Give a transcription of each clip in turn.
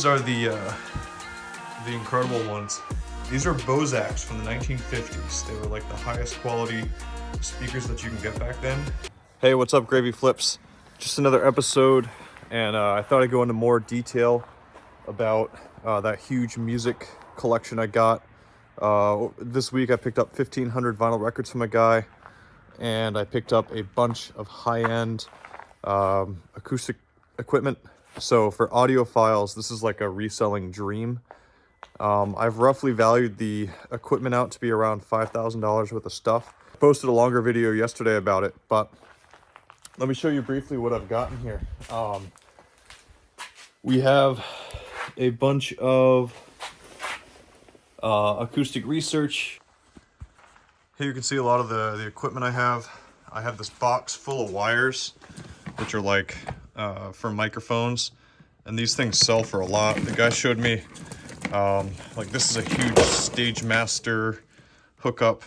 these are the incredible ones. These are Bozaks from the 1950s. They were like the highest quality speakers that you can get back then. Hey, what's up, Gravy Flips? Just another episode, and I thought I'd go into more detail about that huge music collection I got. This week I picked up 1,500 vinyl records from a guy, and I picked up a bunch of high-end acoustic equipment. So for audiophiles, this is like a reselling dream. I've roughly valued the equipment out to be around $5,000 worth of stuff. I posted a longer video yesterday about it, but let me show you briefly what I've gotten here. We have a bunch of acoustic research. Here you can see a lot of the equipment I have. I have this box full of wires, which are like for microphones, and these things sell for a lot. The guy showed me like this is a huge Stage Master hookup,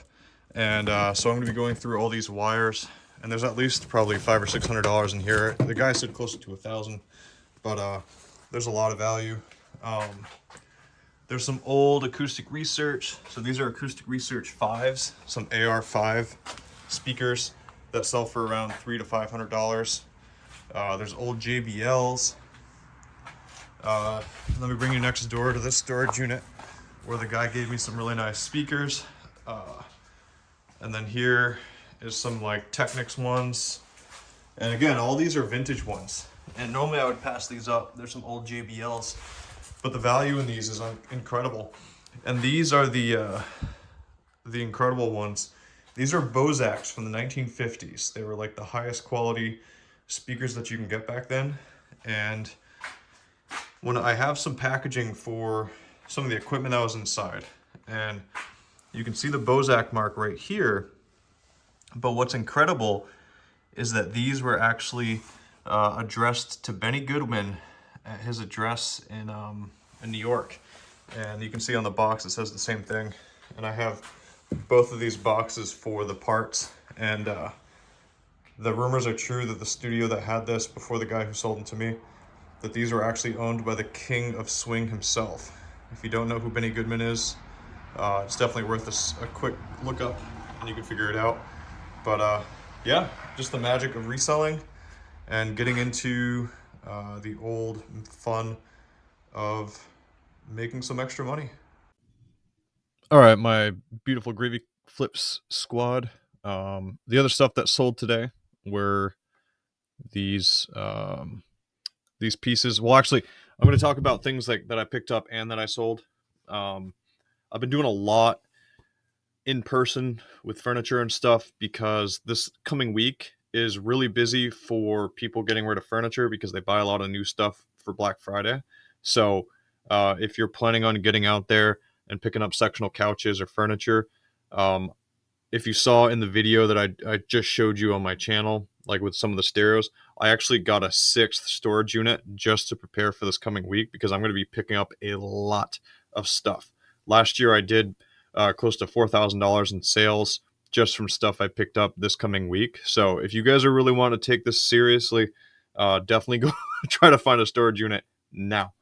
and so I'm going to be going through all these wires, and there's at least probably $500 or $600 in here. The guy said closer to 1,000, but there's a lot of value. There's some old acoustic research. So these are acoustic research 5s, some AR5 speakers that sell for around $300 to $500. There's old JBLs. Let me bring you next door to this storage unit where the guy gave me some really nice speakers. And then here is some like Technics ones. And again, all these are vintage ones. And normally I would pass these up. There's some old JBLs, but the value in these is incredible. And these are the incredible ones. These are Bozaks from the 1950s. They were like the highest quality speakers that you can get back then. And when I have some packaging for some of the equipment that was inside, and you can see the Bozak mark right here. But what's incredible is that these were actually addressed to Benny Goodman at his address in New York. And you can see on the box it says the same thing. And I have both of these boxes for the parts, and the rumors are true that the studio that had this before the guy who sold them to me, that these were actually owned by the king of swing himself. If you don't know who Benny Goodman is, it's definitely worth a quick look up and you can figure it out. But yeah, just the magic of reselling and getting into the old fun of making some extra money. All right, my beautiful Gravy Flips squad. The other stuff that sold today were these pieces. Well, actually, I'm going to talk about things like that I picked up and that I sold. I've been doing a lot in person with furniture and stuff because this coming week is really busy for people getting rid of furniture because they buy a lot of new stuff for Black Friday. So if you're planning on getting out there and picking up sectional couches or furniture, if you saw in the video that I just showed you on my channel, like with some of the stereos, I actually got a 6th storage unit just to prepare for this coming week because I'm going to be picking up a lot of stuff. Last year I did close to $4,000 in sales just from stuff I picked up this coming week. So if you guys are really want to take this seriously, definitely go try to find a storage unit now,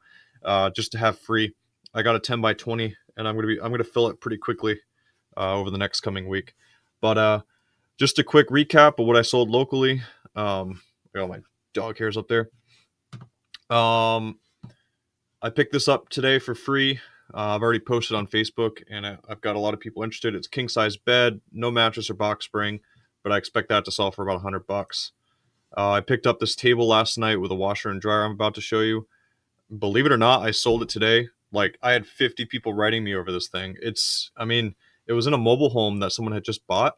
just to have free. I got a 10 by 20, and I'm gonna fill it pretty quickly over the next coming week. But just a quick recap of what I sold locally. I got my dog hairs up there. I picked this up today for free. I've already posted on Facebook, and I've got a lot of people interested. It's a king size bed, no mattress or box spring, but I expect that to sell for about $100. I picked up this table last night with a washer and dryer I'm about to show you. Believe it or not, I sold it today. Like, I had 50 people writing me over this thing. It was in a mobile home that someone had just bought,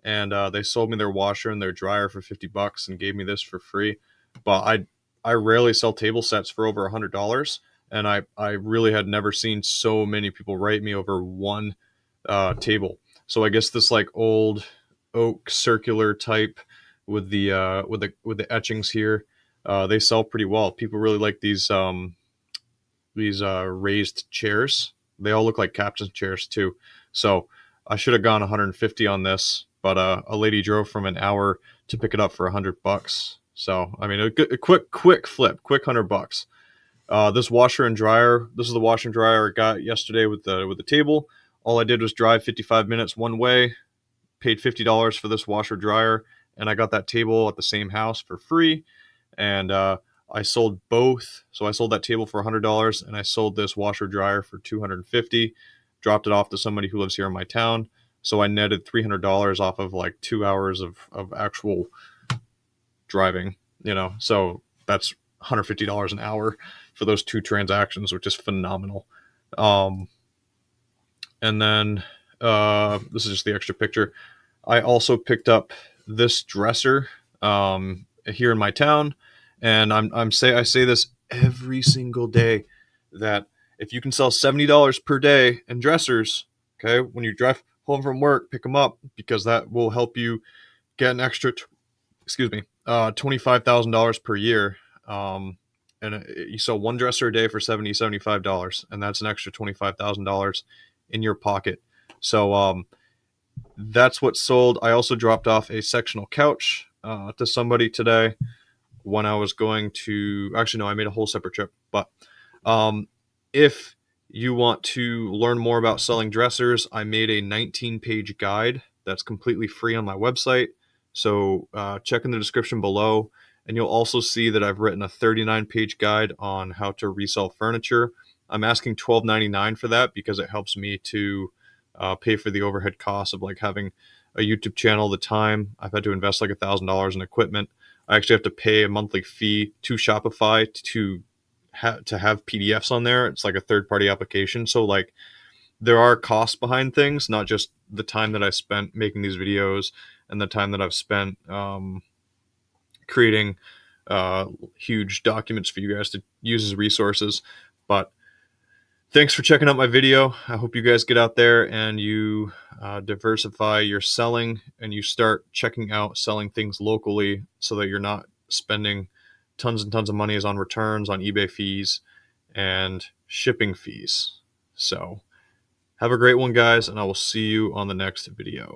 and they sold me their washer and their dryer for $50 and gave me this for free. But I rarely sell table sets for over $100, and I really had never seen so many people write me over one table. So I guess this like old oak circular type with the etchings here, they sell pretty well. People really like these raised chairs. They all look like captain's chairs too. So I should have gone 150 on this, but a lady drove from an hour to pick it up for $100. So I mean, a quick flip, quick $100. This washer and dryer, this is the washer and dryer I got yesterday with the table. All I did was drive 55 minutes one way, paid $50 for this washer dryer, and I got that table at the same house for free. And I sold both. So I sold that table for $100, and I sold this washer dryer for $250. Dropped it off to somebody who lives here in my town. So I netted $300 off of like 2 hours of actual driving. So that's $150 an hour for those two transactions, which is phenomenal. Um, and then this is just the extra picture. I also picked up this dresser here in my town, and I say this every single day, that if you can sell $70 per day in dressers, okay, when you drive home from work, pick them up, because that will help you get an extra $25,000 per year. And you sell one dresser a day for $75, and that's an extra $25,000 in your pocket. So that's what sold. I also dropped off a sectional couch to somebody today when I was going to. Actually, no, I made a whole separate trip. But if you want to learn more about selling dressers, I made a 19-page guide that's completely free on my website. So check in the description below, and you'll also see that I've written a 39-page guide on how to resell furniture. I'm asking $12.99 for that because it helps me to pay for the overhead costs of like having a YouTube channel. The time I've had to invest like $1,000 in equipment. I actually have to pay a monthly fee to Shopify to have PDFs on there. It's like a third-party application. So like there are costs behind things, not just the time that I spent making these videos and the time that I've spent creating huge documents for you guys to use as resources. But thanks for checking out my video. I hope you guys get out there and you diversify your selling, and you start checking out selling things locally so that you're not spending tons and tons of money on returns, on eBay fees, and shipping fees. So have a great one, guys, and I will see you on the next video.